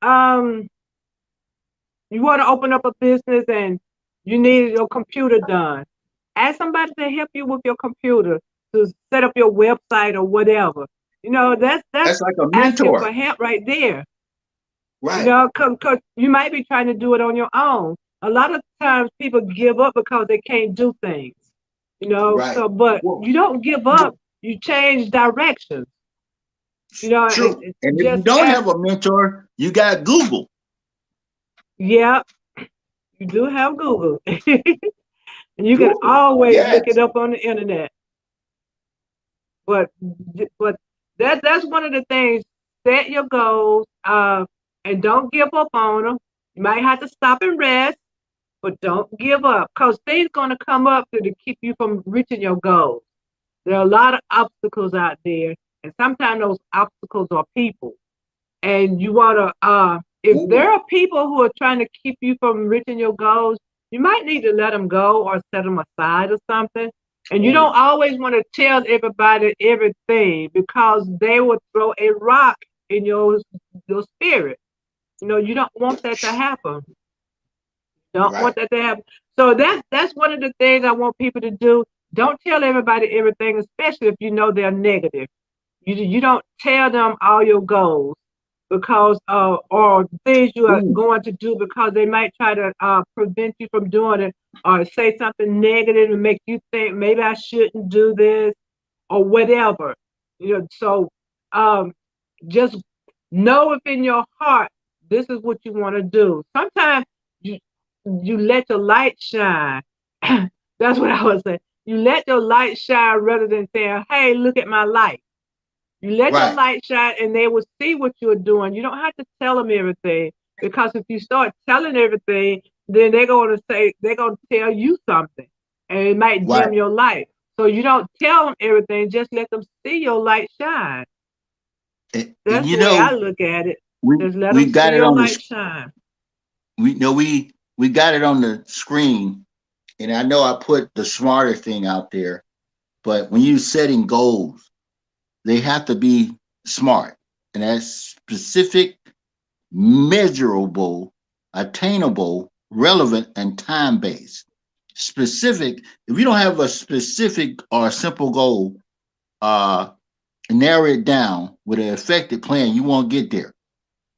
um, you want to open up a business and you need your computer done. Ask somebody to help you with your computer to set up your website or whatever. You know, that's that's like a asking for mentor. help right there. You Right. know, because you might be trying to do it on your own. A lot of times people give up because they can't do things. You know, Right. so but Well, you don't give well, up. You change directions. You know, and true. And if you just don't ask. have a mentor, you got Google. Yeah, you do have Google, and you can Google. always look it Yes. up on the internet. But but that's one of the things. Set your goals, and don't give up on them. You might have to stop and rest, but don't give up because things gonna come up to keep you from reaching your goals. There are a lot of obstacles out there, and sometimes those obstacles are people. And you wanna, if there Ooh. are people who are trying to keep you from reaching your goals, you might need to let them go or set them aside or something. And you Ooh. don't always want to tell everybody everything because they will throw a rock in your spirit. You know, you don't want that to happen. Don't want Right. that to happen. So that's one of the things I want people to do. Don't tell everybody everything, especially if you know they're negative. You don't tell them all your goals because or things you are Ooh. going to do because they might try to prevent you from doing it or say something negative and make you think maybe I shouldn't do this or whatever. You know, so um, just know within your heart this is what you want to do. Sometimes you you let your light shine. That's what I was saying. You let your light shine rather than saying, "Hey, look at my light." You let your Right. light shine, and they will see what you're doing. You don't have to tell them everything because if you start telling everything, then they're going to say they're going to tell you something, and it might Right. dim your light. So you don't tell them everything; just let them see your light shine. And That's you the way I know, look at it. we Just let we them got see it your on light the shine. we got it on the screen, and I know I put the smarter thing out there, but when you setting goals, they have to be smart, and that's specific, measurable, attainable, relevant, and time based. Specific. If you don't have a specific or a simple goal, uh, narrow it down with an effective plan, you won't get there.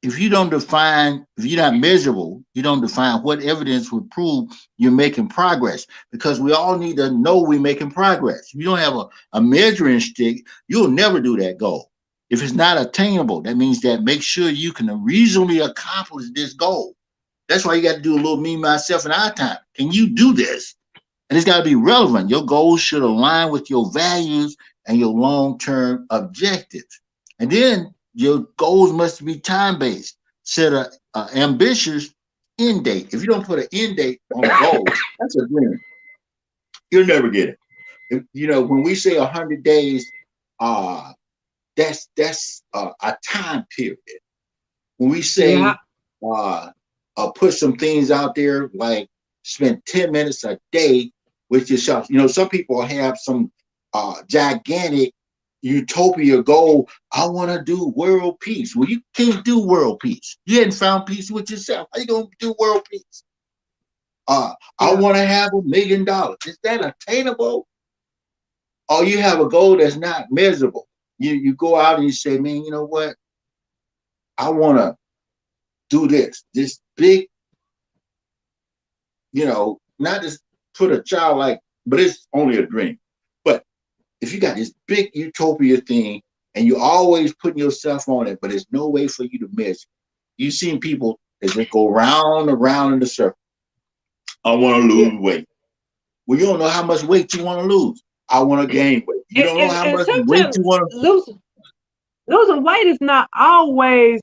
If you're not measurable, you don't define what evidence would prove you're making progress. Because we all need to know we're making progress. If you don't have a measuring stick, you'll never do that goal. If it's not attainable, that means that make sure you can reasonably accomplish this goal. That's why you got to do a little me, myself, and I time. Can you do this? And it's got to be relevant. Your goals should align with your values and your long term objectives. And then your goals must be time based. Set a ambitious end date. If you don't put an end date on a goal, that's a dream. You'll never get it. When we say 100 days, uh, that's a time period. When we Yeah, say uh, put some things out there like spend 10 minutes a day with yourself. Some people have some gigantic utopia goal. I want to do world peace. Well, you can't do world peace. You hadn't found peace with yourself. How you gonna do world peace? I yeah. want to have $1 million. Is that attainable? Or you have a goal that's not measurable. You go out and you say, man, you know what? I want to do this big, not just put a child like, but it's only a dream. But if you got this big utopia thing and you're always putting yourself on it, but there's no way for you to measure. You've seen people that just go round and round in the circle. I want to Yeah. lose weight. Well, you don't know how much weight you want to lose. I want to gain weight. You don't know how And much weight sometimes you want to. losing weight is not always.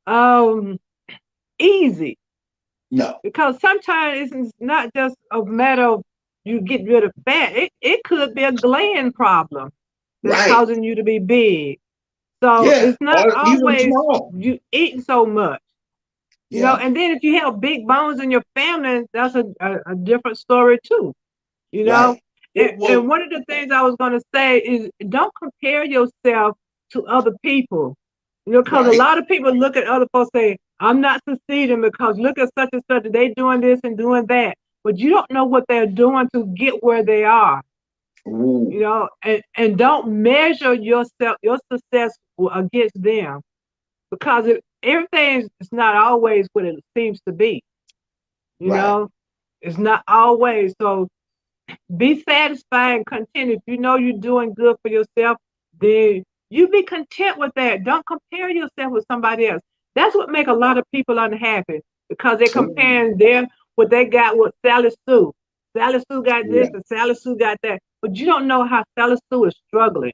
Um, Easy, No. because sometimes it's not just a matter of you get rid of fat. It could be a gland problem that's Right. causing you to be big. So Yeah. it's not Or even always small. you eating so much, Yeah. And then if you have big bones in your family, that's a different story too, you know. Right. Well, And well, one of the things I was going to say is don't compare yourself to other people, because a right. lot of people look at other folks say, I'm not succeeding because look at such and such, they doing this and doing that. But you don't know what they're doing to get where they are, Ooh. and don't measure your success against them, because everything is not always what it seems to be, you Right. know. It's not always. So be satisfied and content. If you know you're doing good for yourself, then you be content with that. Don't compare yourself with somebody else. That's what make a lot of people unhappy, because they're Ooh. comparing them what they got with Sally Sue. Sally Sue got this Yeah. and Sally Sue got that, but you don't know how Sally Sue is struggling,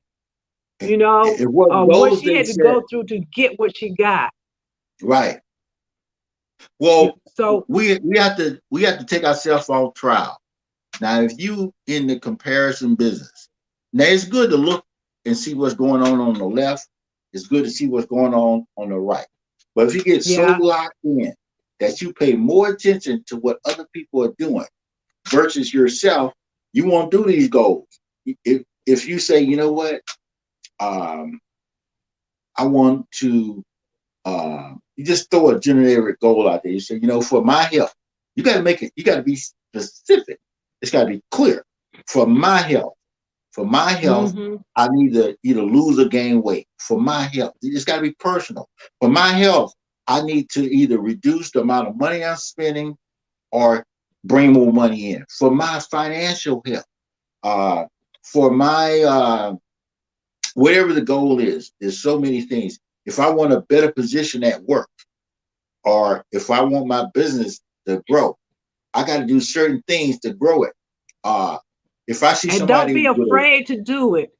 It was or what those she they had to said. go through to get what she got. Right. Well, So we have to take ourselves off trial. Now, if you in the comparison business, now it's good to look and see what's going on the left. It's good to see what's going on the right. But if you get so yeah, locked in that you pay more attention to what other people are doing versus yourself, you won't do these goals. If you say, you know what, um, I want to, you just throw a generic goal out there. You say, for my health, you got to make it. You got to be specific. It's got to be clear. For my health, for my health, hmm I need to either lose or gain weight. For my health, it's got to be personal. For my health, I need to either reduce the amount of money I'm spending or bring more money in. For my financial health, uh, for my whatever the goal is, there's so many things. If I want a better position at work, or if I want my business to grow, I got to do certain things to grow it. Uh, if I see and don't somebody be with a, afraid to do it,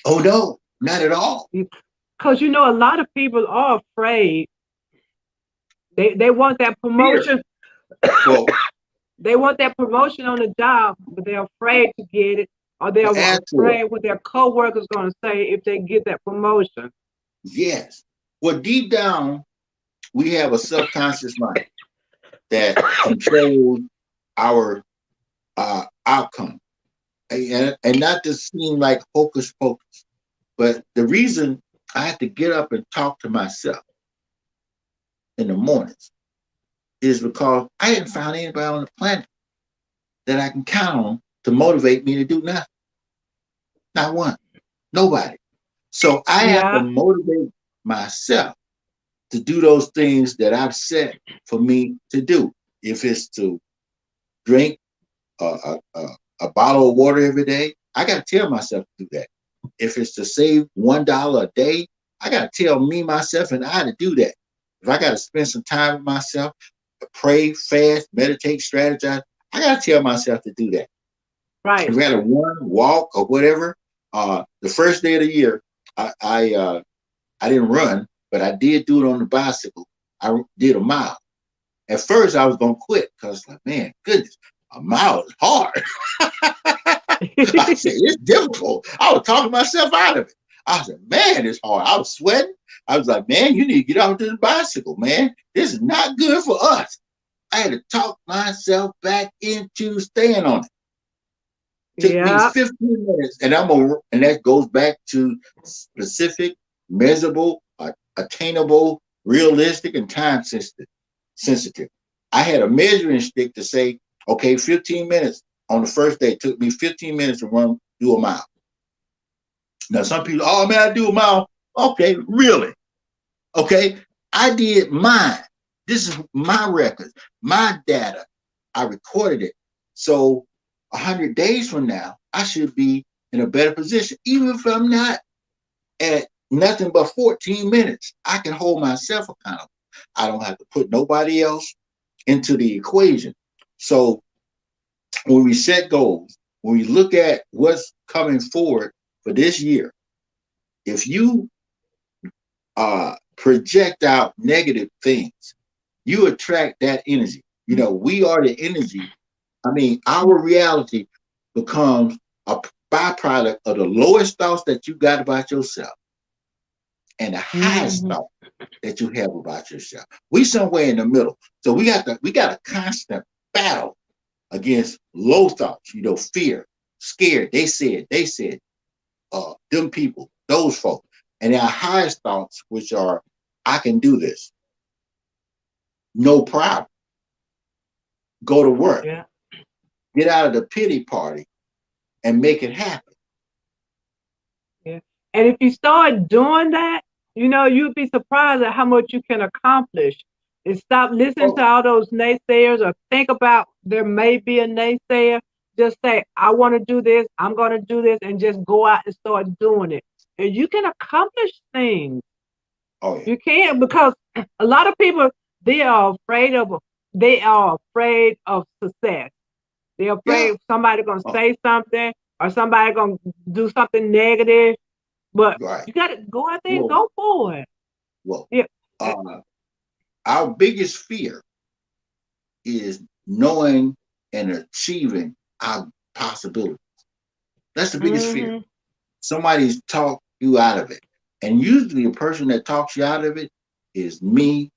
oh no, not at all. because a lot of people are afraid. They want that Fear. promotion. Well, They want that promotion on the job, but they're afraid to get it, or they're well, ask for it. afraid what their coworkers going to say if they get that promotion. Yes. Well, deep down, we have a subconscious mind that controls our outcome, and not to seem like hocus pocus, but the reason I have to get up and talk to myself in the mornings is because I hadn't found anybody on the planet that I can count on to motivate me to do nothing. Not one. Nobody. So I have to Yeah, motivate myself to do those things that I've set for me to do. If it's to drink a bottle of water every day, I got to tell myself to do that. If it's to save $1 a day, I got to tell me, myself, and I to do that. If I got to spend some time with myself, pray, fast, meditate, strategize, I got to tell myself to do that. right. If I got to run, walk, or whatever, the first day of the year, I didn't run, but I did do it on the bicycle. I did a mile. At first, I was gonna quit because, like, man, goodness, a mile is hard. I said it's difficult. I was talking myself out of it. I said, man, it's hard. I was sweating. I was like, man, you need to get onto the bicycle, man. This is not good for us. I had to talk myself back into staying on it. Took me Yeah, 15 minutes, and and that goes back to specific, measurable, attainable, realistic, and time sensitive. I had a measuring stick to say, okay, 15 minutes on the first day. It took me 15 minutes to do a mile. Now some people, oh man, I do a mile. Okay, really? Okay, I did mine. This is my records, my data. I recorded it. So 100 days from now, I should be in a better position. Even if I'm not at nothing but 14 minutes, I can hold myself accountable. I don't have to put nobody else into the equation. So when we set goals, when we look at what's coming forward for this year, if you project out negative things, you attract that energy. You know, we are the energy. I mean, our reality becomes a byproduct of the lowest thoughts that you got about yourself and the highest Mm-hmm. thought that you have about yourself. We somewhere in the middle. So we got a constant battle against low thoughts, you know, fear, scared. They said, them people, those folks. And our highest thoughts, which are, I can do this, no problem. Go to work, Yeah. get out of the pity party, and make it happen. Yeah. And if you start doing that, you'd be surprised at how much you can accomplish. And stop listening to Oh, all those naysayers or think about there may be a naysayer. Just say, I want to do this, I'm going to do this, and just go out and start doing it. And you can accomplish things. oh yeah. You can because a lot of people they are afraid of success. They're Yeah. afraid somebody gonna Oh, say something or somebody gonna do something negative. But right. you gotta go out there and Well, go for it. well, Yeah. uh, our biggest fear is knowing and achieving our possibilities. That's the biggest fear. Mm-hmm. Somebody's talked you out of it. And usually the person that talks you out of it is me,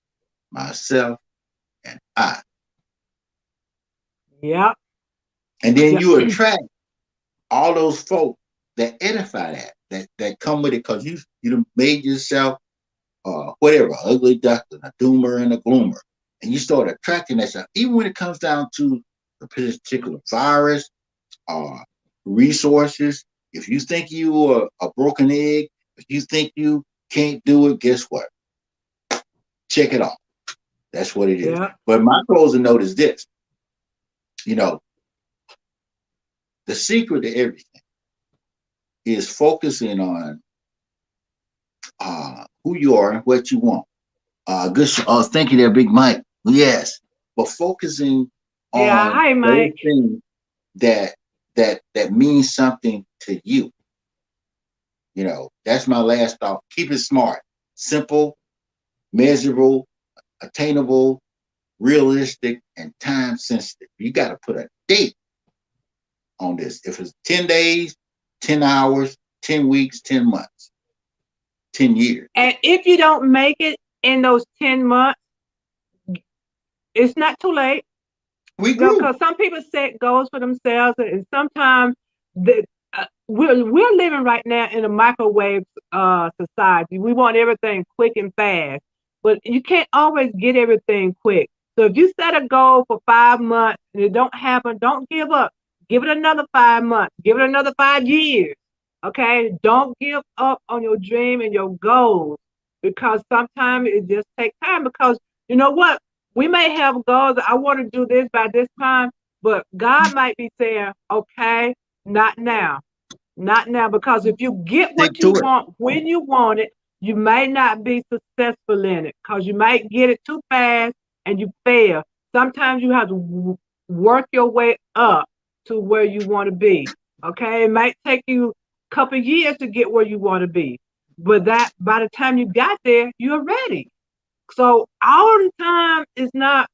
myself, and I. Yep. And then Yep. you attract all those folk that edify that come with it because you done made yourself whatever, ugly duckling, a doomer and a gloomer. And you start attracting that stuff. Even when it comes down to the particular virus, uh, resources. If you think you are a broken egg, if you think you can't do it, guess what? Check it off. That's what it is. Yep. But my closing note is this: you know, the secret to everything is focusing on who you are and what you want. Good. Thank you there, Big Mike. Yes, but focusing Yeah. on Hi, those Mike. things that that means something to you. You know, that's my last thought. Keep it smart, simple, measurable, attainable, realistic, and time sensitive. You got to put a date on this. If it's 10 days, 10 hours, 10 weeks, 10 months, 10 years. And if you don't make it in those 10 months, it's not too late. We No, grew. because some people set goals for themselves, and sometimes we're living right now in a microwave society. We want everything quick and fast, but you can't always get everything quick. So if you set a goal for 5 months and it don't happen, don't give up. Give it another 5 months. Give it another 5 years. Okay, don't give up on your dream and your goals because sometimes it just takes time. Because you know what? We may have goals. I want to do this by this time, but God might be saying, okay, not now, not now. Because if you get Stick what you to it. want when you want it, you may not be successful in it because you might get it too fast and you fail. Sometimes you have to work your way up to where you want to be. Okay, it might take you a couple of years to get where you want to be, but that by the time you got there, you're ready. So all the time is not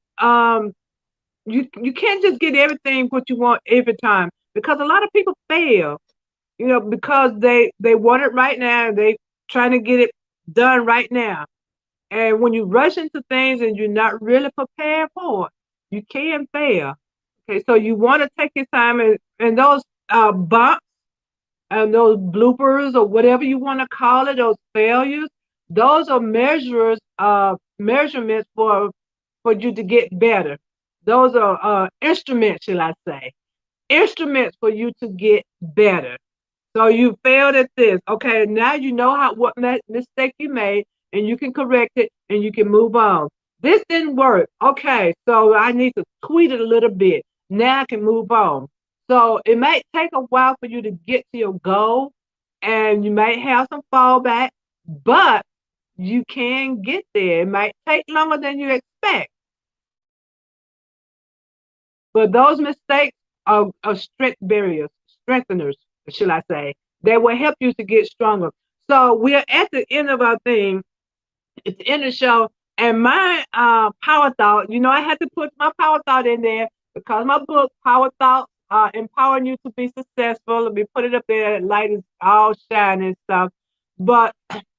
you can't just get everything what you want every time because a lot of people fail, because they want it right now and they trying to get it done right now. And when you rush into things and you're not really prepared for it, you can fail. Okay, so you want to take your time and those bumps and those bloopers or whatever you want to call it, those failures, those are measurements for you to get better. Those are instruments, shall I say, instruments for you to get better. So you failed at this. Okay, now you know what mistake you made, and you can correct it, and you can move on. This didn't work. Okay, so I need to tweak it a little bit. Now I can move on. So it might take a while for you to get to your goal, and you might have some fallback, but you can get there. It might take longer than you expect, but those mistakes are strength barriers, strengtheners, should I say. They will help you to get stronger. So we're at the end of our thing. It's in the show. And my power thought, I had to put my power thought in there because my book, Power Thoughts, empowering you to be successful. Let me put it up there. Light is all shining and stuff. But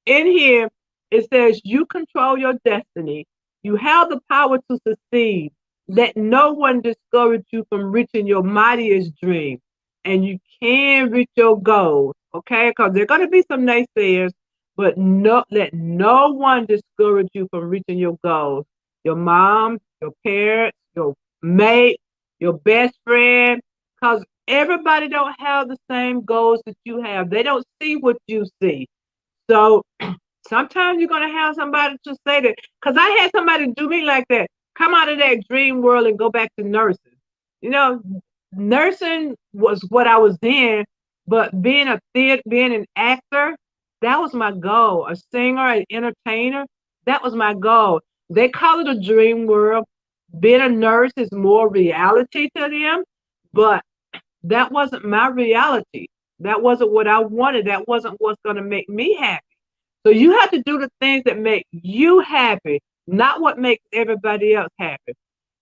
in here, it says you control your destiny. You have the power to succeed. Let no one discourage you from reaching your mightiest dream. And you can reach your goals, okay? Because there are going to be some naysayers, but let no one discourage you from reaching your goals. Your mom, your parents, your mate, your best friend, because everybody don't have the same goals that you have. They don't see what you see. So sometimes you're gonna have somebody to say that. Because I had somebody do me like that. Come out of that dream world and go back to nursing. You know, nursing was what I was in, but being an actor, that was my goal. A singer, an entertainer, that was my goal. They call it a dream world. Being a nurse is more reality to them, but that wasn't my reality. That wasn't what I wanted. That wasn't what's going to make me happy. So you have to do the things that make you happy, not what makes everybody else happy.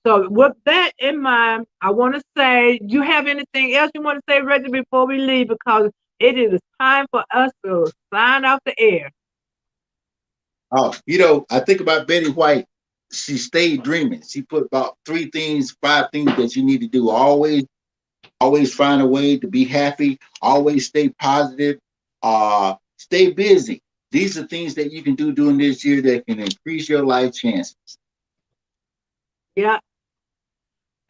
So with that in mind, I want to say, you have anything else you want to say, Reggie, before we leave? Because it is time for us to sign off the air. Oh, I think about Betty White. She stayed dreaming. She put about 3 things, 5 things that you need to do. Always find a way to be happy. Always stay positive. Stay busy. These are things that you can do during this year that can increase your life chances. Yeah.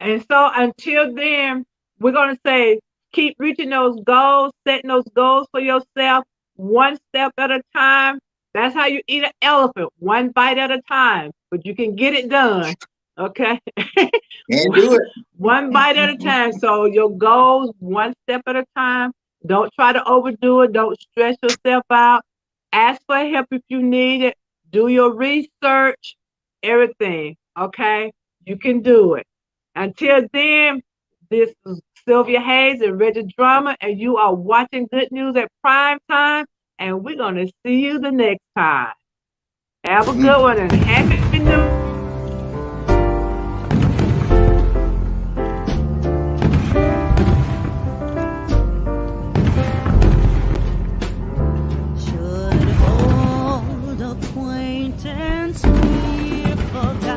And so until then, we're going to say keep reaching those goals, setting those goals for yourself one step at a time. That's how you eat an elephant, one bite at a time, but you can get it done. Okay. And do it. One bite at a time. So your goals, one step at a time. Don't try to overdo it. Don't stress yourself out. Ask for help if you need it. Do your research, everything. Okay. You can do it. Until then, this is Sylvia Hayes and Reggie Drama, and you are watching Good News at Prime Time, and we're going to see you the next time. Have a good one and Happy New Should old acquaintance be forgotten?